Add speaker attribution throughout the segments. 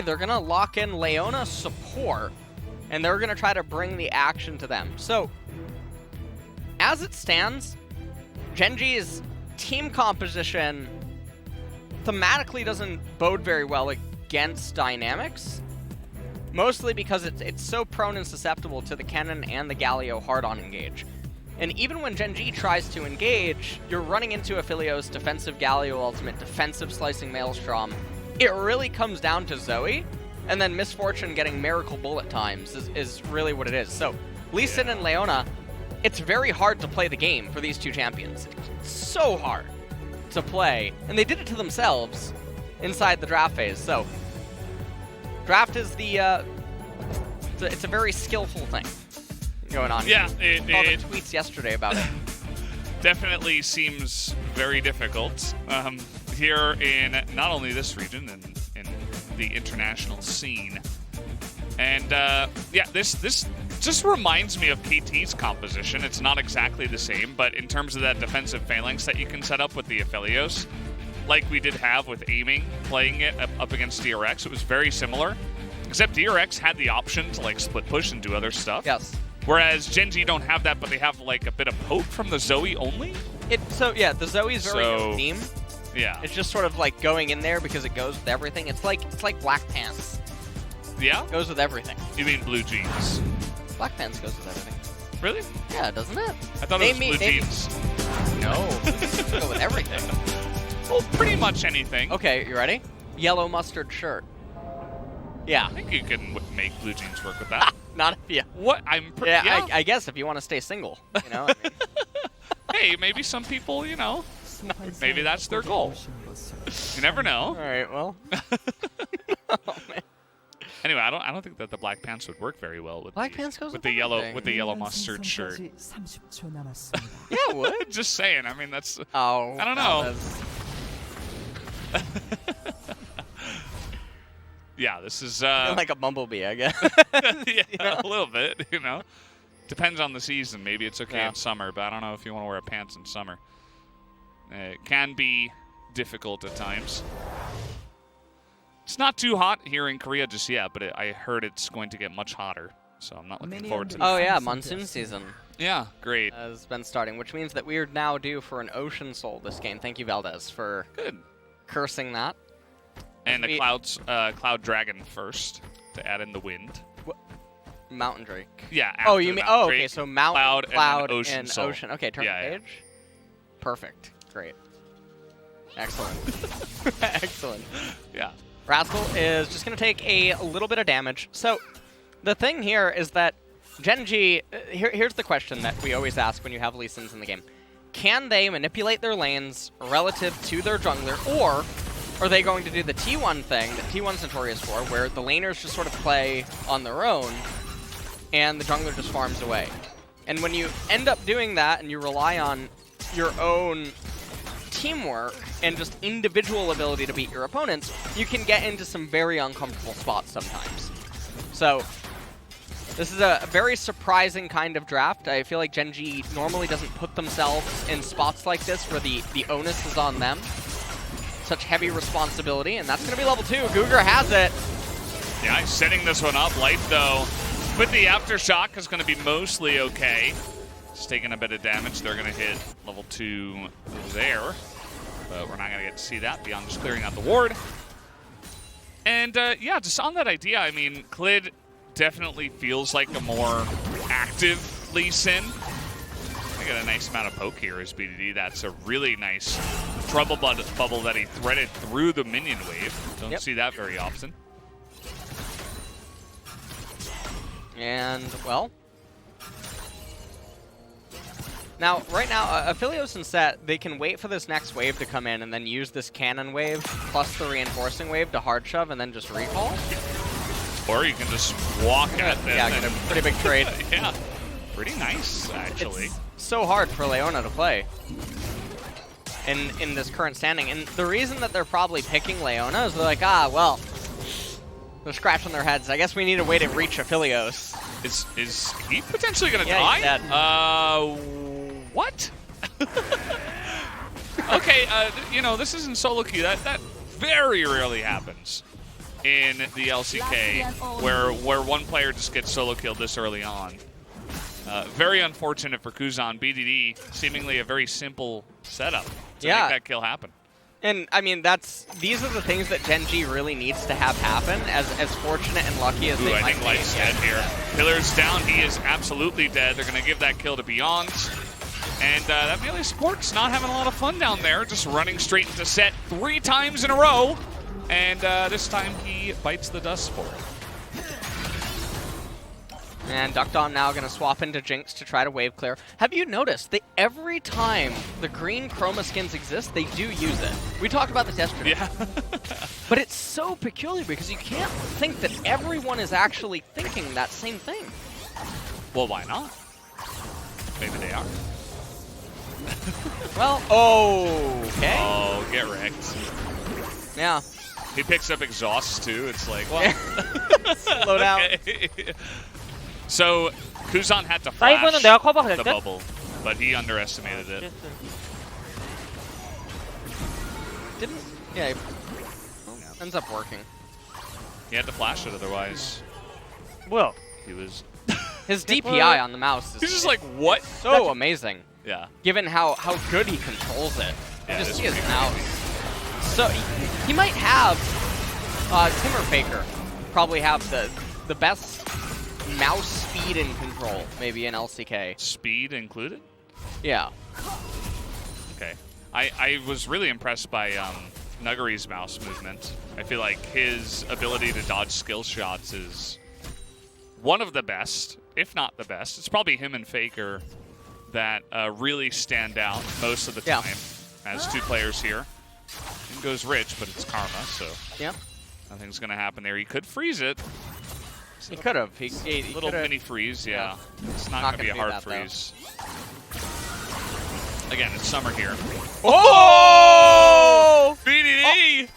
Speaker 1: they're going to lock in Leona support, and they're going to try to bring the action to them. So, as it stands, Gen.G's team composition thematically doesn't bode very well against dynamics, mostly because it's so prone and susceptible to the Kennen and the Galio hard-on engage. And even when Gen.G tries to engage, you're running into Aphelios, defensive Galio ultimate, defensive slicing Maelstrom. It really comes down to Zoe, and then Misfortune getting Miracle Bullet times is really what it is. So, Lee Sin and Leona, it's very hard to play the game for these two champions. It's so hard to play, and they did it to themselves inside the draft phase. So, draft is it's a very skillful thing going on.
Speaker 2: Yeah,
Speaker 1: I saw the tweets yesterday about it.
Speaker 2: Definitely seems very difficult here in not only this region and in the international scene. And yeah, this just reminds me of KT's composition. It's not exactly the same, but in terms of that defensive phalanx that you can set up with the Aphelios, like we did have with aiming, playing it up against DRX, it was very similar. Except DRX had the option to like split push and do other stuff.
Speaker 1: Yes.
Speaker 2: Whereas Gen.G don't have that, but they have like a bit of poke from the Zoe only.
Speaker 1: So yeah, the Zoe's very no theme.
Speaker 2: Yeah.
Speaker 1: It's just sort of like going in there because it goes with everything. It's like Black Pants.
Speaker 2: Yeah?
Speaker 1: It goes with everything.
Speaker 2: You mean blue jeans?
Speaker 1: Black Pants goes with everything.
Speaker 2: Really?
Speaker 1: Yeah, doesn't it?
Speaker 2: I thought it was blue jeans.
Speaker 1: No, it goes with everything.
Speaker 2: Well, pretty much anything.
Speaker 1: Okay, you ready? Yellow mustard shirt. Yeah.
Speaker 2: I think you can make blue jeans work with that.
Speaker 1: Not if you...
Speaker 2: What? Yeah.
Speaker 1: I guess if you want to stay single, you know? I mean.
Speaker 2: Hey, maybe some people, you know, maybe that's their goal. You never know.
Speaker 1: All right, well. Oh, man.
Speaker 2: Anyway, I don't think that the black pants would work very well with the yellow mustard shirt.
Speaker 1: Yeah, it would.
Speaker 2: Just saying. I mean, that's.
Speaker 1: Oh.
Speaker 2: I don't know. Yeah, this is
Speaker 1: like a bumblebee, I guess.
Speaker 2: Yeah, you know? A little bit, you know. Depends on the season. Maybe it's okay in summer, but I don't know if you want to wear pants in summer. It can be difficult at times. It's not too hot here in Korea just yet, but I heard it's going to get much hotter, so I'm not looking forward to that.
Speaker 1: Oh yeah, monsoon season.
Speaker 2: Yeah, great.
Speaker 1: Has been starting, which means that we are now due for an Ocean Soul this game. Thank you, Valdez, for cursing that.
Speaker 2: And the Cloud Dragon first to add in the wind.
Speaker 1: What? Mountain Drake.
Speaker 2: Yeah.
Speaker 1: Oh, you mean? Oh, okay. So Mountain,
Speaker 2: Cloud, and
Speaker 1: Ocean. Okay, turn the page.
Speaker 2: Yeah.
Speaker 1: Perfect. Great. Excellent. Excellent.
Speaker 2: Yeah.
Speaker 1: Rascal is just going to take a little bit of damage. So the thing here is that Gen.G, here's the question that we always ask when you have Lee Sins in the game. Can they manipulate their lanes relative to their jungler, or are they going to do the T1 thing that T1's notorious for, where the laners just sort of play on their own and the jungler just farms away? And when you end up doing that and you rely on your own teamwork and just individual ability to beat your opponents, you can get into some very uncomfortable spots sometimes. So this is a very surprising kind of draft. I feel like Gen.G normally doesn't put themselves in spots like this where the onus is on them. Such heavy responsibility, and that's going to be level 2. GuGer has it.
Speaker 2: Yeah, he's setting this one up. Light, though, with the Aftershock is going to be mostly okay. It's taking a bit of damage. They're going to hit level 2 there, but we're not going to get to see that beyond just clearing out the ward. And, yeah, just on that idea, I mean, Clid definitely feels like a more active Lee Sin. I got a nice amount of poke here as BDD. That's a really nice trouble bubble that he threaded through the minion wave. Don't see that very often.
Speaker 1: And, well, now, right now, Aphelios and Sett, they can wait for this next wave to come in and then use this cannon wave plus the reinforcing wave to hard shove and then just recall.
Speaker 2: Or you can just walk at them.
Speaker 1: Yeah, get a pretty big trade.
Speaker 2: Yeah, pretty nice, actually.
Speaker 1: It's so hard for Leona to play in this current standing. And the reason that they're probably picking Leona is they're like, well, they're scratching their heads. I guess we need a way to reach Aphelios.
Speaker 2: Is he potentially going to die?
Speaker 1: He's dead.
Speaker 2: What? Okay, you know, this isn't solo queue. That very rarely happens in the LCK where one player just gets solo killed this early on. Very unfortunate for Kuzan. BDD, seemingly a very simple setup to make that kill happen.
Speaker 1: And I mean, these are the things that Gen.G really needs to have happen. As fortunate and lucky as they might be. I think
Speaker 2: Light's dead here. Pillar's down. He is absolutely dead. They're going to give that kill to Beyond. And that melee support's not having a lot of fun down there. Just running straight into Sett 3 times in a row. And this time he bites the dust spore.
Speaker 1: And deokdam now going to swap into Jinx to try to wave clear. Have you noticed that every time the green chroma skins exist, they do use it? We talked about this yesterday.
Speaker 2: Yeah.
Speaker 1: But it's so peculiar because you can't think that everyone is actually thinking that same thing.
Speaker 2: Well, why not? Maybe they are.
Speaker 1: Well, okay.
Speaker 2: Oh, get wrecked.
Speaker 1: Yeah.
Speaker 2: He picks up exhausts too. It's like, well.
Speaker 1: Slow down.
Speaker 2: Okay. So, Kuzan had to flash the bubble, but he underestimated it.
Speaker 1: Yeah, ends up working.
Speaker 2: He had to flash it otherwise.
Speaker 3: Well,
Speaker 2: he was...
Speaker 1: His DPI on the mouse is
Speaker 2: he's just like, what?
Speaker 1: So amazing.
Speaker 2: Yeah.
Speaker 1: Given how good he controls it.
Speaker 2: Yeah,
Speaker 1: just see his mouse. So, he might have Timur Faker probably have the best mouse speed and control, maybe in LCK.
Speaker 2: Speed included?
Speaker 1: Yeah.
Speaker 2: Okay. I was really impressed by Nuggery's mouse movement. I feel like his ability to dodge skill shots is one of the best, if not the best. It's probably him and Faker that really stand out most of the time as 2 players here. He goes rich, but it's karma, so nothing's going to happen there. He could freeze it.
Speaker 1: He could have. He
Speaker 2: little mini freeze, yeah. It's not going to be a hard freeze. Again, it's summer here.
Speaker 1: Oh!
Speaker 2: BDD!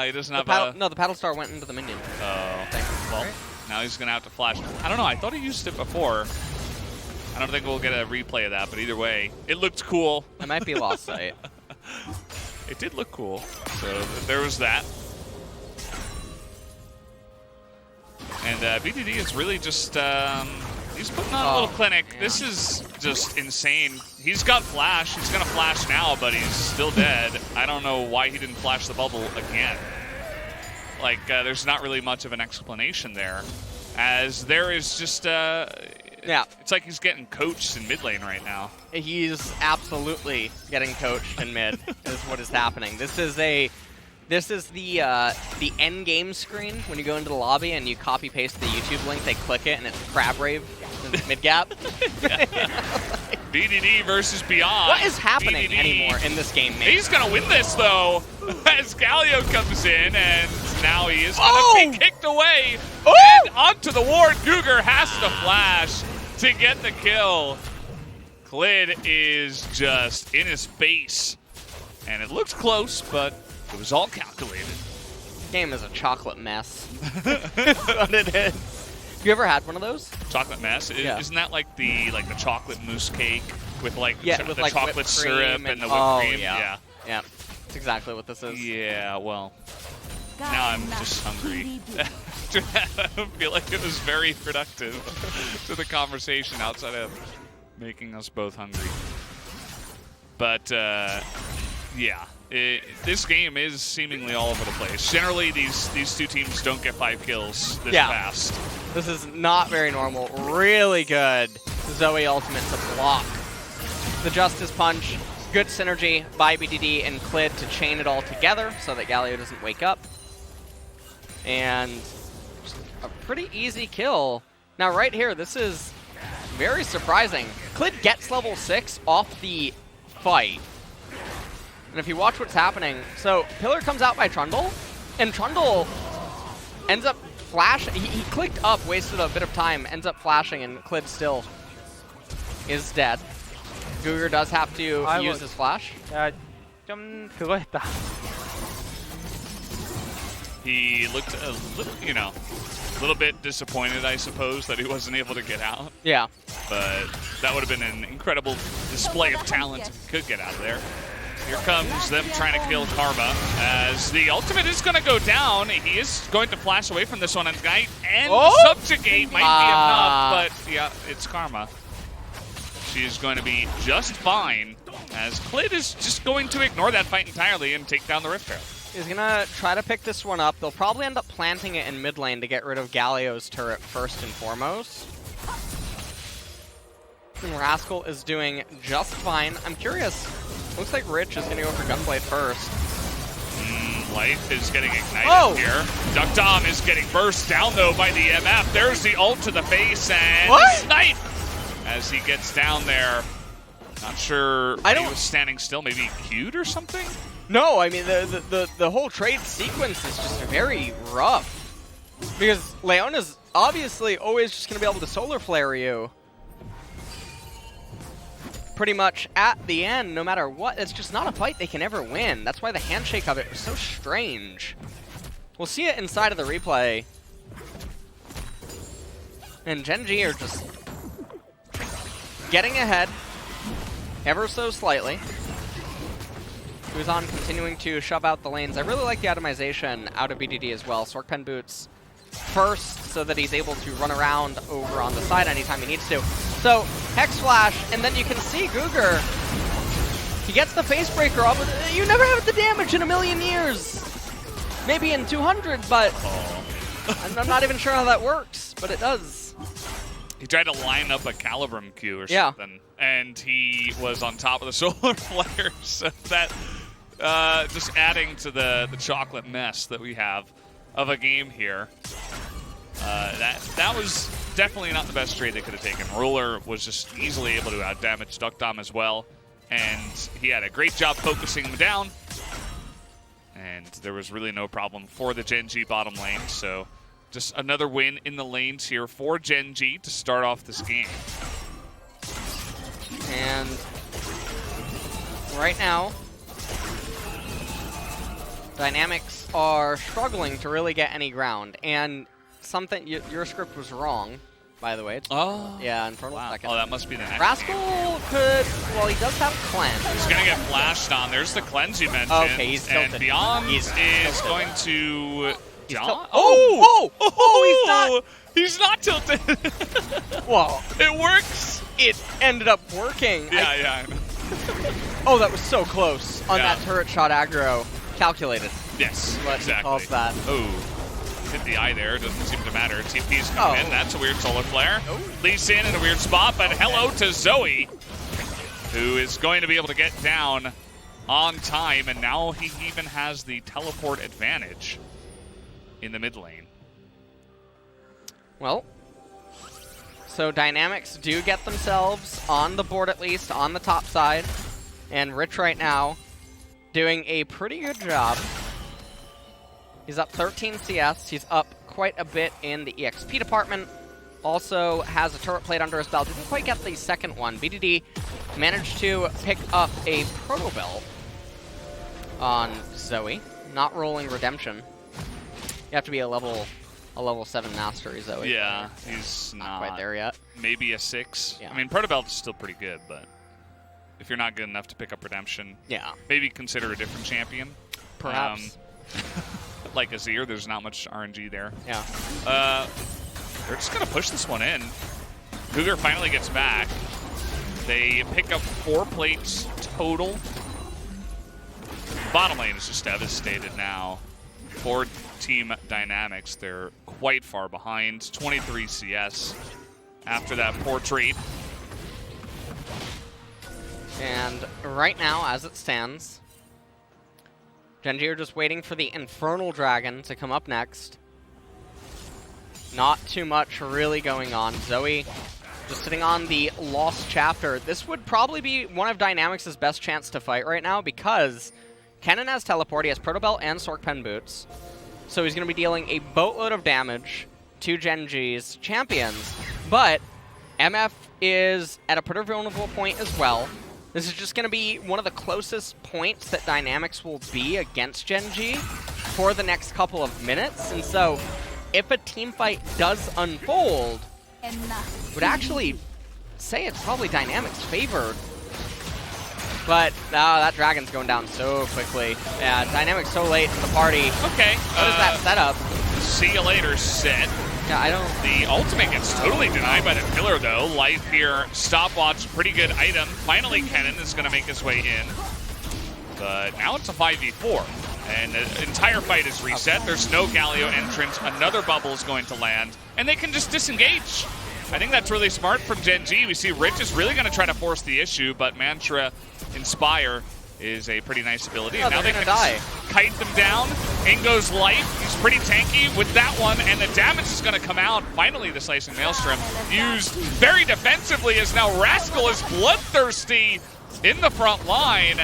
Speaker 2: He doesn't have
Speaker 1: No, the paddle star went into the minion.
Speaker 2: Oh. Well, now he's going to have to flash. I don't know. I thought he used it before. I don't think we'll get a replay of that, but either way, it looked cool.
Speaker 1: It might be lost sight.
Speaker 2: It did look cool. So there was that. And BDD is really just, he's putting on a little clinic. Yeah. This is just insane. He's got flash. He's going to flash now, but he's still dead. I don't know why he didn't flash the bubble again. Like, there's not really much of an explanation there. As there is just, it's like he's getting coached in mid lane right now.
Speaker 1: He's absolutely getting coached in mid, is what is happening. This is the end game screen when you go into the lobby and you copy paste the YouTube link. They click it and it's Crab Rave mid gap.
Speaker 2: BDD versus Beyond.
Speaker 1: What is happening anymore in this game, man?
Speaker 2: He's gonna win this though, as Galio comes in and now he is gonna be kicked away and onto the ward. GuGer has to flash to get the kill. Clid is just in his face, and it looks close, but it was all calculated.
Speaker 1: This game is a chocolate mess. That's what it is. Have you ever had one of those?
Speaker 2: Chocolate mess?
Speaker 1: Yeah.
Speaker 2: Isn't that like the chocolate mousse cake with like the
Speaker 1: like
Speaker 2: chocolate syrup and the whipped cream?
Speaker 1: Yeah. Yeah. That's exactly what this is.
Speaker 2: Yeah, well, now I'm just hungry. I don't feel like it was very productive to the conversation outside of making us both hungry. But, yeah. This game is seemingly all over the place. Generally, these 2 teams don't get 5 kills this fast.
Speaker 1: This is not very normal. Really good Zoe ultimate to block the Justice Punch. Good synergy by BDD and Clid to chain it all together so that Galio doesn't wake up. And just a pretty easy kill. Now right here, this is very surprising. Clid gets level 6 off the fight. And if you watch what's happening, so Pillar comes out by Trundle, and Trundle ends up flashing. He clicked up, wasted a bit of time, ends up flashing, and Clid still is dead. GuGer does have to use his flash.
Speaker 3: 좀 그거 했다.
Speaker 2: He looked a little, a little bit disappointed, I suppose, that he wasn't able to get out.
Speaker 1: Yeah.
Speaker 2: But that would have been an incredible display of talent if he could get out of there. Here comes them trying to kill Karma, as the ultimate is going to go down. He is going to flash away from this one, and Ignite and Subjugate might be enough, but yeah, it's Karma. She's going to be just fine, as Clid is just going to ignore that fight entirely and take down the Rift Herald.
Speaker 1: He's going to try to pick this one up. They'll probably end up planting it in mid lane to get rid of Galio's turret first and foremost. And Rascal is doing just fine. I'm curious. Looks like Rich is going to go for Gunblade first.
Speaker 2: Life is getting ignited here. deokdam is getting burst down, though, by the MF. There's the ult to the face, and Snipe as he gets down there. Not sure he was standing still, maybe queued or something?
Speaker 1: No, I mean, the whole trade sequence is just very rough. Because Leona's obviously always just going to be able to solar flare you. Pretty much at the end, no matter what. It's just not a fight they can ever win. That's why the handshake of it was so strange. We'll see it inside of the replay. And Gen.G are just getting ahead ever so slightly. Kuzan continuing to shove out the lanes. I really like the itemization out of BDD as well. Sorkpen boots first so that he's able to run around over on the side anytime he needs to. So, Hex Flash, and then you can see GuGer. He gets the face breaker off. You never have the damage in a million years. Maybe in 200, but I'm not even sure how that works, but it does.
Speaker 2: He tried to line up a Calibrum Q or something, and he was on top of the solar flare, so that just adding to the chocolate mess that we have of a game here. That was definitely not the best trade they could have taken. Ruler was just easily able to outdamage deokdam as well, and he had a great job focusing him down, and there was really no problem for the Gen.G bottom lane, so just another win in the lanes here for Gen.G to start off this game.
Speaker 1: And right now, Dynamics are struggling to really get any ground, and something your script was wrong, by the way. Yeah, Infernal second.
Speaker 2: Oh, that must be the next
Speaker 1: Rascal
Speaker 2: game.
Speaker 1: could, well, he does have Cleanse.
Speaker 2: He's going to get flashed on. There's the Cleanse you mentioned.
Speaker 1: Okay, he's tilted.
Speaker 2: And Beyond is going to...
Speaker 1: He's
Speaker 2: he's not. He's not tilted.
Speaker 1: Well,
Speaker 2: it works.
Speaker 1: It ended up working.
Speaker 2: Yeah, I know.
Speaker 1: Oh, that was so close on that turret shot aggro. Calculated.
Speaker 2: Yes,
Speaker 1: What
Speaker 2: exactly.
Speaker 1: he calls that.
Speaker 2: Oh, hit the eye there. Doesn't seem to matter. TP's coming in. That's a weird solar flare. Lee Sin in a weird spot, but hello to Zoe, who is going to be able to get down on time, and now he even has the teleport advantage in the mid lane.
Speaker 1: Well, so Dynamics do get themselves on the board, at least on the top side, and Rich right now doing a pretty good job. He's up 13 CS. He's up quite a bit in the EXP department. Also has a turret plate under his belt. Didn't quite get the second one. BDD managed to pick up a Proto Belt on Zoe. Not rolling Redemption. You have to be a level 7 mastery, Zoe.
Speaker 2: Yeah, he's
Speaker 1: not quite there yet.
Speaker 2: Maybe a 6.
Speaker 1: Yeah.
Speaker 2: I mean, Protobelt is still pretty good, but if you're not good enough to pick up Redemption, maybe consider a different champion.
Speaker 1: Perhaps.
Speaker 2: Like Azir, there's not much RNG there.
Speaker 1: Yeah.
Speaker 2: They're just going to push this one in. GuGer finally gets back. They pick up 4 plates total. Bottom lane is just devastated now. For Team Dynamics, they're quite far behind. 23 CS after that poor trade.
Speaker 1: And right now, as it stands, Gen.G are just waiting for the Infernal Dragon to come up next. Not too much really going on. Zoe just sitting on the Lost Chapter. This would probably be one of Dynamics' best chance to fight right now because Kennen has teleport, he has Protobelt and Sorkpen boots. So he's going to be dealing a boatload of damage to Gen.G's champions. But MF is at a pretty vulnerable point as well. This is just going to be one of the closest points that Dynamics will be against Gen.G for the next couple of minutes. And so if a team fight does unfold, would actually say it's probably Dynamics favored. But that dragon's going down so quickly. Yeah, Dynamic's so late to the party.
Speaker 2: Okay.
Speaker 1: What is that setup?
Speaker 2: See you later, Sett.
Speaker 1: Yeah, I don't...
Speaker 2: The ultimate gets totally denied by the pillar, though. Life here, stopwatch, pretty good item. Finally, Kennen is going to make his way in. But now it's a 5v4. And the entire fight is reset. There's no Galio entrance. Another bubble is going to land. And they can just disengage. I think that's really smart from Gen.G. We see Rich is really going to try to force the issue, but Mantra Inspire is a pretty nice ability.
Speaker 1: Oh,
Speaker 2: and now they
Speaker 1: can
Speaker 2: die. Kite them down. In goes Life. He's pretty tanky with that one, and the damage is going to come out. Finally, the Slicing Maelstrom used very defensively as now Rascal is bloodthirsty in the front line.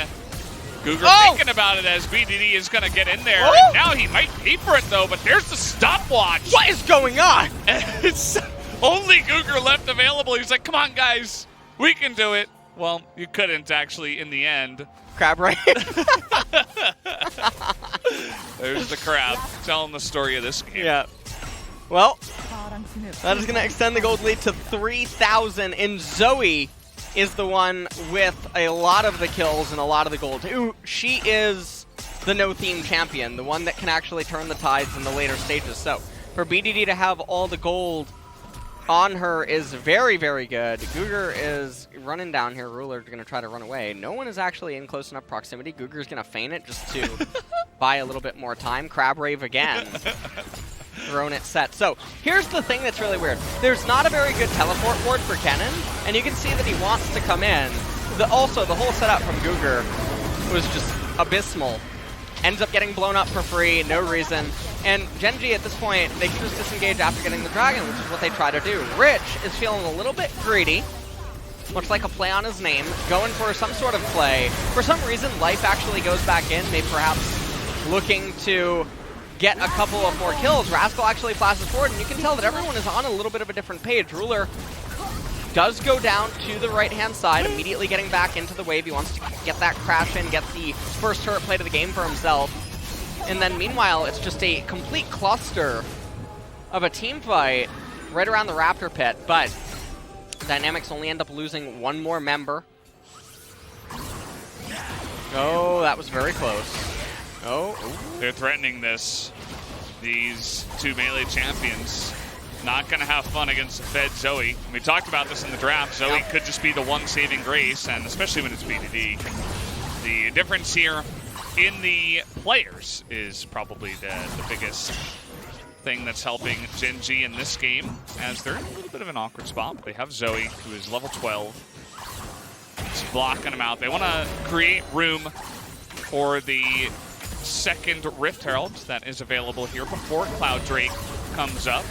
Speaker 2: GuGer thinking about it as BDD is going to get in there. And now he might pay for it, though, but there's the stopwatch.
Speaker 1: What is going on?
Speaker 2: It's only GuGer left available. He's like, come on, guys. We can do it. Well, you couldn't, actually, in the end.
Speaker 1: Crab right?
Speaker 2: There's the crab telling the story of this game.
Speaker 1: Yeah. Well, that is going to extend the gold lead to 3,000, and Zoe is the one with a lot of the kills and a lot of the gold. Ooh, she is the no-theme champion, the one that can actually turn the tides in the later stages. So for BDD to have all the gold on her is very, very good. GuGer is running down here. Ruler's going to try to run away. No one is actually in close enough proximity. GuGer's going to feint it just to buy a little bit more time. Crab Rave again. Thrown at Sett. So here's the thing that's really weird. There's not a very good teleport ward for Kennen, and you can see that he wants to come in. Also, the whole setup from GuGer was just abysmal. Ends up getting blown up for free, no reason. And Gen.G at this point, they can just disengage after getting the dragon, which is what they try to do. Rich is feeling a little bit greedy, much like a play on his name, going for some sort of play. For some reason, Life actually goes back in, maybe perhaps looking to get a couple of more kills. Rascal actually flashes forward, and you can tell that everyone is on a little bit of a different page. Ruler does go down to the right-hand side, immediately getting back into the wave. He wants to get that crash in, get the first turret play to the game for himself. And then meanwhile, it's just a complete cluster of a team fight right around the Raptor pit. But Dynamics only end up losing one more member. Oh, that was very close. Oh.
Speaker 2: They're threatening this. These two melee champions not going to have fun against the fed Zoe. We talked about this in the draft. Zoe could just be the one saving grace, and especially when it's BDD. The difference here in the players is probably the biggest thing that's helping Gen.G in this game, as they're in a little bit of an awkward spot. But they have Zoe, who is level 12. It's blocking them out. They want to create room for the second Rift Herald that is available here before Cloud Drake comes up.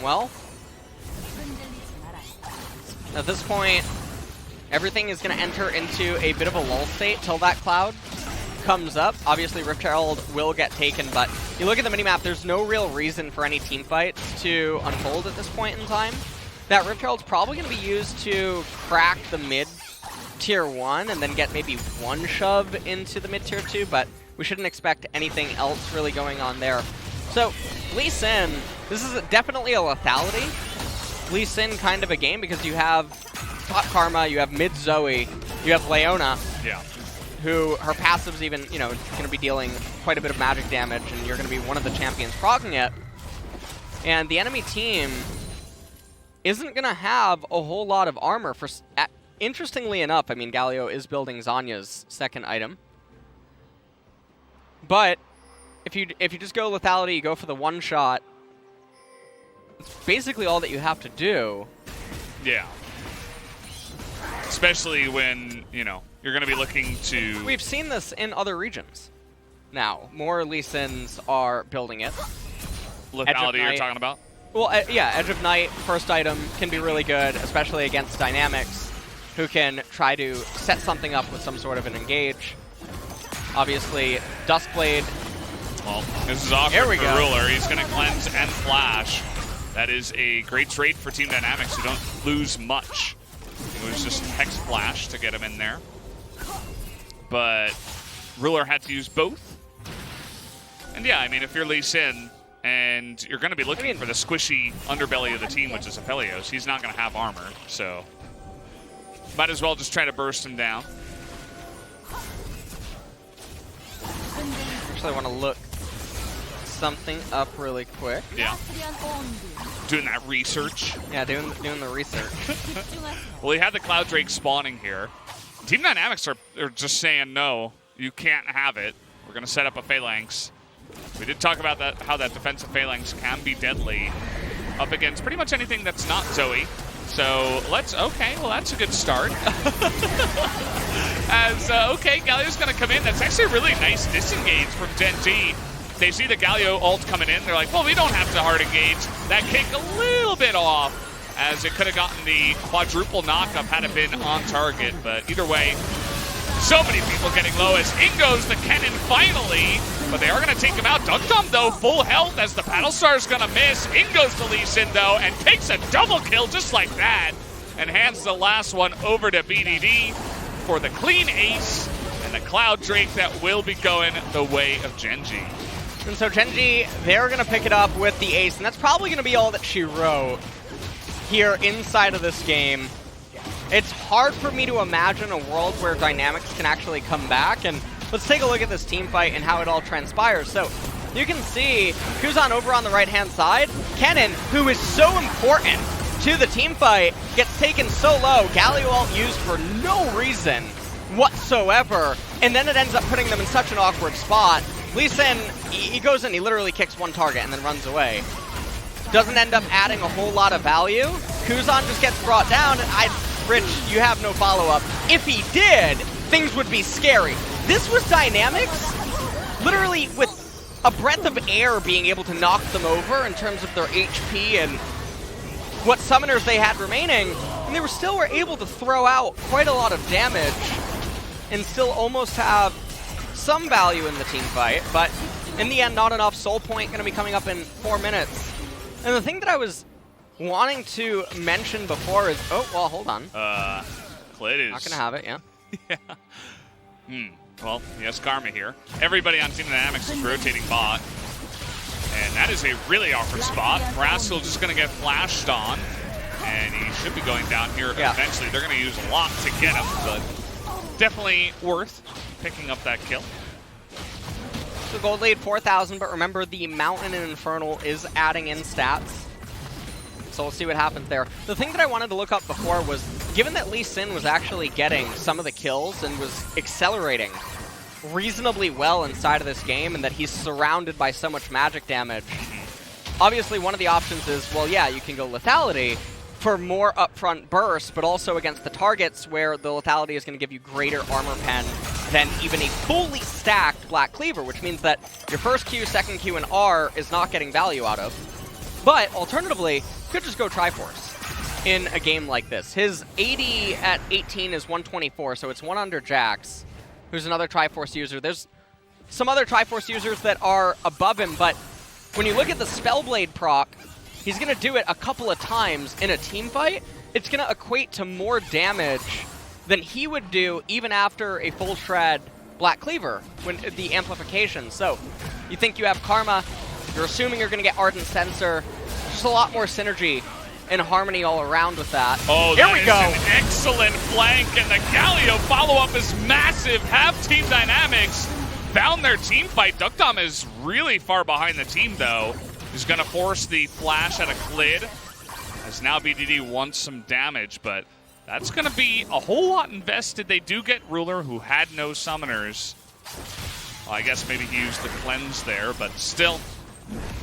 Speaker 1: Well, at this point, everything is going to enter into a bit of a lull state till that Cloud comes up. Obviously, Rift Herald will get taken, but you look at the minimap, there's no real reason for any team fights to unfold at this point in time. That Rift Herald's probably going to be used to crack the mid tier 1 and then get maybe one shove into the mid tier 2, but we shouldn't expect anything else really going on there. So, Lee Sin, this is definitely a lethality Lee Sin kind of a game, because you have top Karma, you have mid Zoe, you have Leona, who her passive's even, you know, going to be dealing quite a bit of magic damage, and you're going to be one of the champions proccing it. And the enemy team isn't going to have a whole lot of armor. Interestingly enough, I mean, Galio is building Zanya's second item. But if you just go lethality, you go for the one shot, it's basically all that you have to do.
Speaker 2: Yeah. Especially when, you know, you're going to be looking to...
Speaker 1: We've seen this in other regions. Now, more Lee Sins are building it.
Speaker 2: Lethality you're talking about?
Speaker 1: Well, yeah, Edge of Night, first item, can be really good, especially against Dynamics, who can try to set something up with some sort of an engage. Obviously, Duskblade.
Speaker 2: Well, this is awkward for Ruler. He's going to cleanse and flash. That is a great trade for Team Dynamics, who don't lose much. It was just Hex Flash to get him in there. But Ruler had to use both. And yeah, I mean, if you're Lee Sin, And you're going to be looking for the squishy underbelly of the team, which is Aphelios. He's not going to have armor, so might as well just try to burst him down.
Speaker 1: Actually, I want to look something up really quick.
Speaker 2: Yeah. Doing that research.
Speaker 1: Yeah, doing the research.
Speaker 2: Well, he had the Cloud Drake spawning here. Team Dynamics are just saying, no, you can't have it. We're going to set up a Phalanx. We did talk about that, how that defensive Phalanx can be deadly up against pretty much anything that's not Zoe. So okay, well that's a good start. Okay, Galio's gonna come in. That's actually a really nice disengage from Gen.G. They see the Galio ult coming in. They're like, well, we don't have to hard engage. That kick a little bit off, as it could have gotten the quadruple knockup had it been on target. But either way, so many people getting low as in goes the Kennen finally. But they are going to take him out. deokdam, though, full health as the Battlestar's going to miss. In goes the Lee Sin, though, and takes a double kill just like that. And hands the last one over to BDD for the clean ace and the Cloud Drake that will be going the way of Gen.G.
Speaker 1: And so Gen.G, they're going to pick it up with the ace, and that's probably going to be all that she wrote here inside of this game. It's hard for me to imagine a world where Dynamics can actually come back, and let's take a look at this team fight and how it all transpires. So you can see Kuzan over on the right-hand side. Kennen, who is so important to the team fight, gets taken so low. Galio ult used for no reason whatsoever, and then it ends up putting them in such an awkward spot. Lee Sin, he goes in, he literally kicks one target and then runs away. Doesn't end up adding a whole lot of value. Kuzan just gets brought down, and Rich, you have no follow-up. If he did, things would be scary. This was Dynamics, literally with a breath of air being able to knock them over in terms of their HP and what summoners they had remaining, and they were able to throw out quite a lot of damage and still almost have some value in the team fight, but in the end, not enough. Soul Point going to be coming up in 4 minutes. And the thing that I was wanting to mention before is, oh, well, hold on.
Speaker 2: Clid is...
Speaker 1: Not going to have it, yeah.
Speaker 2: Yeah. Well, he has Karma here. Everybody on Team Dynamics is rotating bot. And that is a really awkward spot. Rascal just going to get flashed on. And he should be going down here eventually. They're going to use a lot to get him, but definitely worth picking up that kill.
Speaker 1: So gold lead 4,000, but remember the Mountain and Infernal is adding in stats. So we'll see what happens there. The thing that I wanted to look up before was, given that Lee Sin was actually getting some of the kills and was accelerating reasonably well inside of this game, and that he's surrounded by so much magic damage, obviously one of the options is, well, yeah, you can go lethality for more upfront bursts, but also against the targets where the lethality is going to give you greater armor pen than even a fully stacked Black Cleaver, which means that your first Q, second Q, and R is not getting value out of. But alternatively, you could just go Triforce in a game like this. His 80 at 18 is 124, so it's one under Jax, who's another Triforce user. There's some other Triforce users that are above him, but when you look at the Spellblade proc, he's going to do it a couple of times in a team fight. It's going to equate to more damage than he would do even after a full shred Black Cleaver, when the amplification. So you think you have Karma, you're assuming you're going to get Ardent Sensor. Just a lot more synergy and harmony all around with that.
Speaker 2: Oh,
Speaker 1: here we go.
Speaker 2: An excellent flank, and the Galio follow-up is massive. Have Team Dynamics found their team fight. deokdam is really far behind the team, though. He's going to force the flash at a Clid, as now BDD wants some damage, but that's going to be a whole lot invested. They do get Ruler, who had no summoners. Well, I guess maybe he used the cleanse there, but still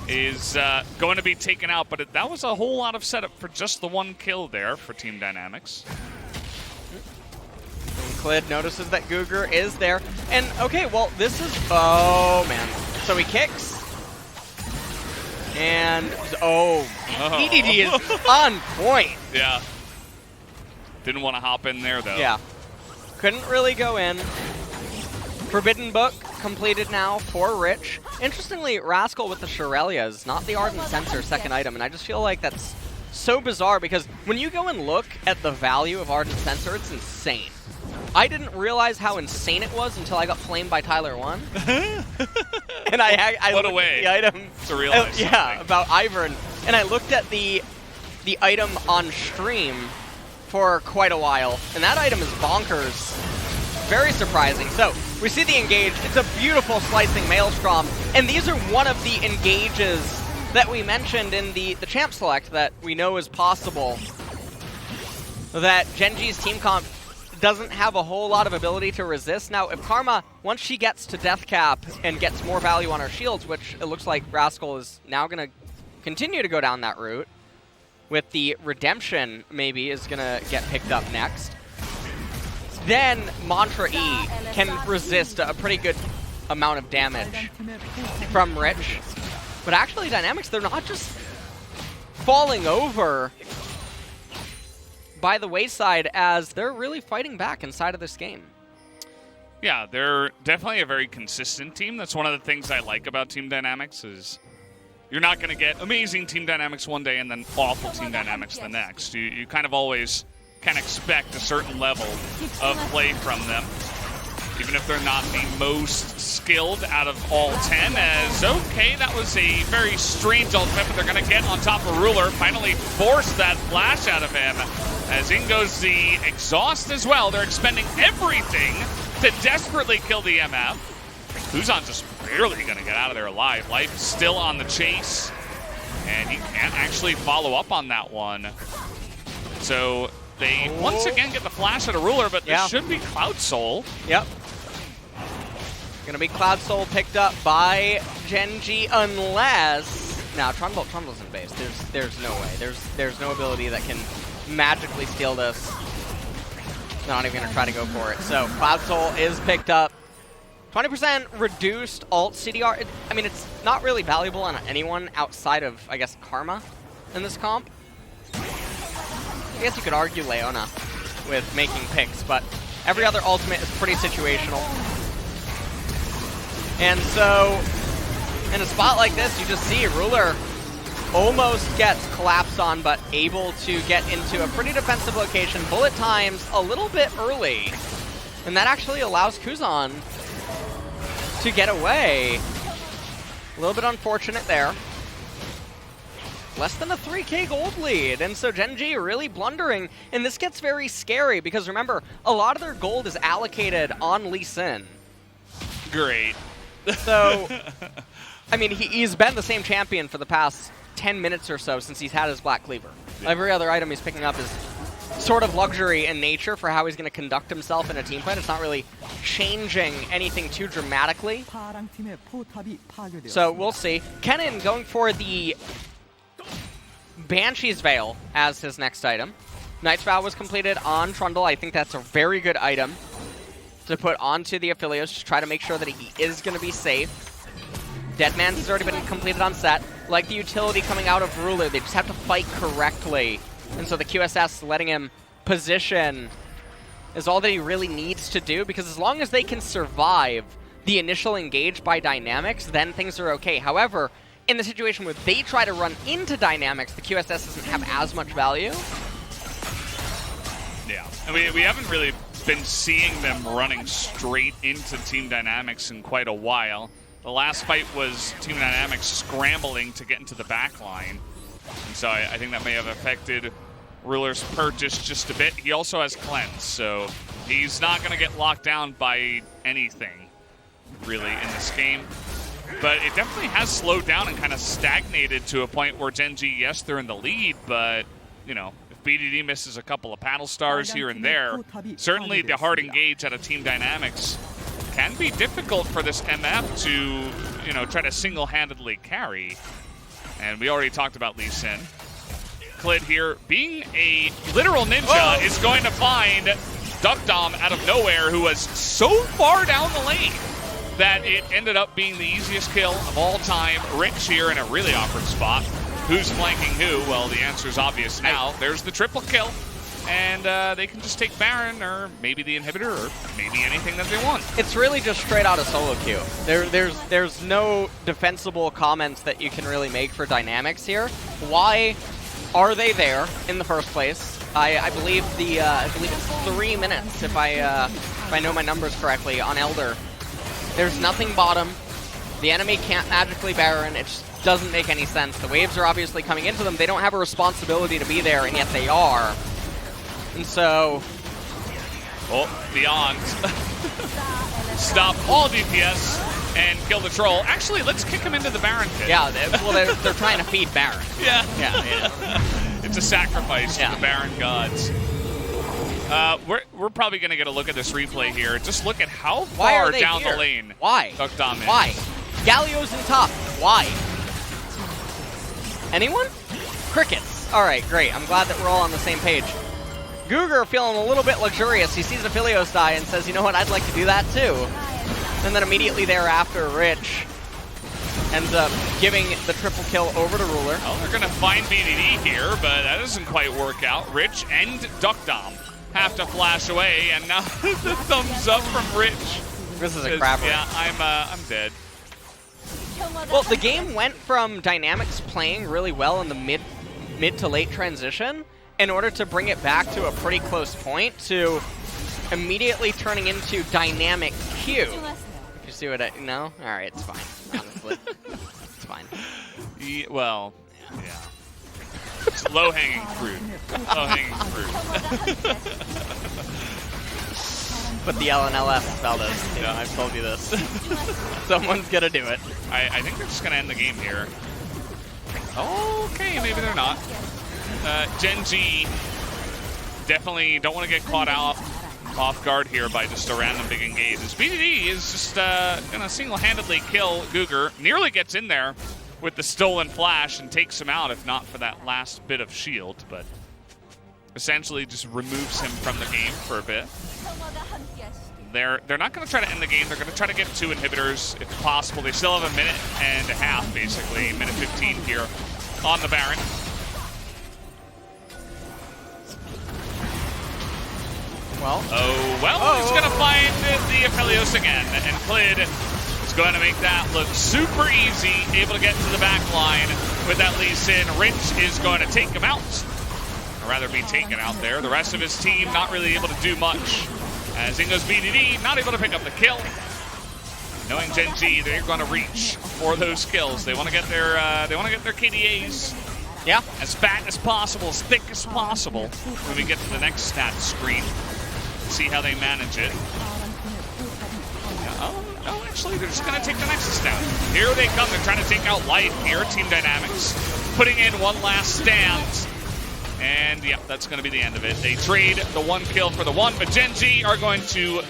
Speaker 2: is going to be taken out. But that was a whole lot of setup for just the one kill there for Team Dynamics.
Speaker 1: And Clid notices that GuGer is there. And, okay, well, this is... Oh, man. So he kicks. And, BDD is on point.
Speaker 2: Yeah. Didn't want to hop in there, though.
Speaker 1: Yeah. Couldn't really go in. Forbidden Book completed now for Rich. Interestingly, Rascal with the Shirellia is not the Ardent Sensor second item, and I just feel like that's so bizarre because when you go and look at the value of Ardent Sensor, it's insane. I didn't realize how insane it was until I got flamed by Tyler 1. And I
Speaker 2: what a
Speaker 1: looked
Speaker 2: way
Speaker 1: at the item
Speaker 2: to realize
Speaker 1: yeah,
Speaker 2: something.
Speaker 1: about Ivern, and I looked at the item on stream for quite a while, and that item is bonkers. Very surprising. So we see the engage. It's a beautiful slicing Maelstrom, and these are one of the engages that we mentioned in the champ select that we know is possible. That Gen.G's team comp doesn't have a whole lot of ability to resist. Now, if Karma, once she gets to death cap and gets more value on her shields, which it looks like Rascal is now going to continue to go down that route, with the Redemption maybe is going to get picked up next, then Mantra E can resist a pretty good amount of damage from Rich. But actually, Dynamics, they're not just falling over by the wayside, as they're really fighting back inside of this game.
Speaker 2: Yeah, they're definitely a very consistent team. That's one of the things I like about Team Dynamics is you're not going to get amazing Team Dynamics one day and then awful Team Dynamics the next. You kind of always can expect a certain level of play from them, even if they're not the most skilled out of all 10, as, okay, that was a very strange ultimate, but they're going to get on top of Ruler, finally force that flash out of him, as in goes the exhaust as well. They're expending everything to desperately kill the MF. Kuzan just barely going to get out of there alive. Life still on the chase, and he can't actually follow up on that one. So they once again get the flash out of Ruler, but this should be Cloud Soul.
Speaker 1: Yep. Gonna be Cloud Soul picked up by Gen.G, unless now Trundle's in base. There's no way. There's no ability that can magically steal this. Not even gonna try to go for it. So Cloud Soul is picked up. 20% reduced alt CDR. I mean, it's not really valuable on anyone outside of, I guess, Karma in this comp. I guess you could argue Leona with making picks, but every other ultimate is pretty situational. And so, in a spot like this, you just see Ruler almost gets collapsed on, but able to get into a pretty defensive location. Bullet times a little bit early, and that actually allows Kuzan to get away. A little bit unfortunate there. Less than a 3K gold lead, and so Gen.G really blundering, and this gets very scary because remember, a lot of their gold is allocated on Lee Sin.
Speaker 2: Great.
Speaker 1: So, I mean, he's been the same champion for the past 10 minutes or so since he's had his Black Cleaver. Yeah. Every other item he's picking up is sort of luxury in nature for how he's going to conduct himself in a team fight. It's not really changing anything too dramatically. So we'll see. Kennen going for the Banshee's Veil as his next item. Knight's Vow was completed on Trundle. I think that's a very good item to put onto the Aphelios to try to make sure that he is going to be safe. Deadman's has already been completed on Sett. Like the utility coming out of Ruler, they just have to fight correctly. And so the QSS letting him position is all that he really needs to do, because as long as they can survive the initial engage by Dynamics, then things are okay. However, in the situation where they try to run into Dynamics, the QSS doesn't have as much value.
Speaker 2: Yeah, and we haven't really been seeing them running straight into Team Dynamics in quite a while. The last fight was Team Dynamics scrambling to get into the back line. And so I think that may have affected Ruler's purchase just a bit. He also has Cleanse, so he's not going to get locked down by anything, really, in this game. But it definitely has slowed down and kind of stagnated to a point where Gen.G, yes, they're in the lead, but, you know, if BDD misses a couple of paddle stars here and there, certainly the hard engage out of Team Dynamics can be difficult for this MF to, you know, try to single-handedly carry. And we already talked about Lee Sin. Clid here, being a literal ninja, is going to find deokdam out of nowhere, who was so far down the lane that it ended up being the easiest kill of all time. Rich here in a really awkward spot. Who's flanking who? Well, the answer is obvious now. There's the triple kill. And they can just take Baron, or maybe the inhibitor, or maybe anything that they want.
Speaker 1: It's really just straight out of solo queue. There's no defensible comments that you can really make for Dynamics here. Why are they there in the first place? I believe it's 3 minutes if I know my numbers correctly on Elder. There's nothing bottom. The enemy can't magically Baron. It just doesn't make any sense. The waves are obviously coming into them. They don't have a responsibility to be there, and yet they are. And so...
Speaker 2: Oh, Beyond. Stop all DPS and kill the troll. Actually, let's kick him into the Baron pit.
Speaker 1: Yeah, they're trying to feed Baron.
Speaker 2: Yeah.
Speaker 1: Yeah.
Speaker 2: It's a sacrifice to the Baron gods. We're probably going to get a look at this replay here. Just look at how far down the lane
Speaker 1: Why?
Speaker 2: deokdam is.
Speaker 1: Why? Galio's in top. Why? Anyone? Crickets. All right, great. I'm glad that we're all on the same page. GuGer feeling a little bit luxurious. He sees Aphelios die and says, you know what, I'd like to do that too. And then immediately thereafter, Rich ends up giving the triple kill over to Ruler.
Speaker 2: Well, they're going to find BDD here, but that doesn't quite work out. Rich and deokdam have to flash away, and now the thumbs up from Rich.
Speaker 1: This is a crapper.
Speaker 2: Yeah, I'm dead.
Speaker 1: Well, the game went from Dynamics playing really well in the mid to late transition in order to bring it back to a pretty close point to immediately turning into Dynamic Q. If you see what I... No? All right, it's fine, honestly. It's fine.
Speaker 2: Yeah, well, yeah. It's low-hanging fruit. Low-hanging fruit.
Speaker 1: Put the L in LS, Valdez. You know, I've told you this. Someone's gonna do it.
Speaker 2: I think they're just gonna end the game here. Okay, maybe they're not. Gen.G definitely don't want to get caught out off guard here by just a random big engage. As BDD is just gonna single-handedly kill GuGer. Nearly gets in there with the stolen flash and takes him out, if not for that last bit of shield, but essentially just removes him from the game for a bit. They're not going to try to end the game. They're going to try to get 2 inhibitors if possible. They still have a minute and a half, basically, minute 15 here on the Baron. He's going to find the Aphelios again, and Clid is going to make that look super easy, able to get to the back line with that Lee Sin. Rich is going to take him out, or rather be taken out there. The rest of his team not really able to do much. As in goes BDD, not able to pick up the kill. Knowing Gen.G, they're going to reach for those kills. They want to get their KDAs, as fat as possible, as thick as possible. When we get to the next stat screen, see how they manage it. Oh, actually, they're just going to take the Nexus down. Here they come. They're trying to take out Life here. Team Dynamics putting in one last stand. And, yeah, that's going to be the end of it. They trade the 1 kill for the 1, but Gen.G are going to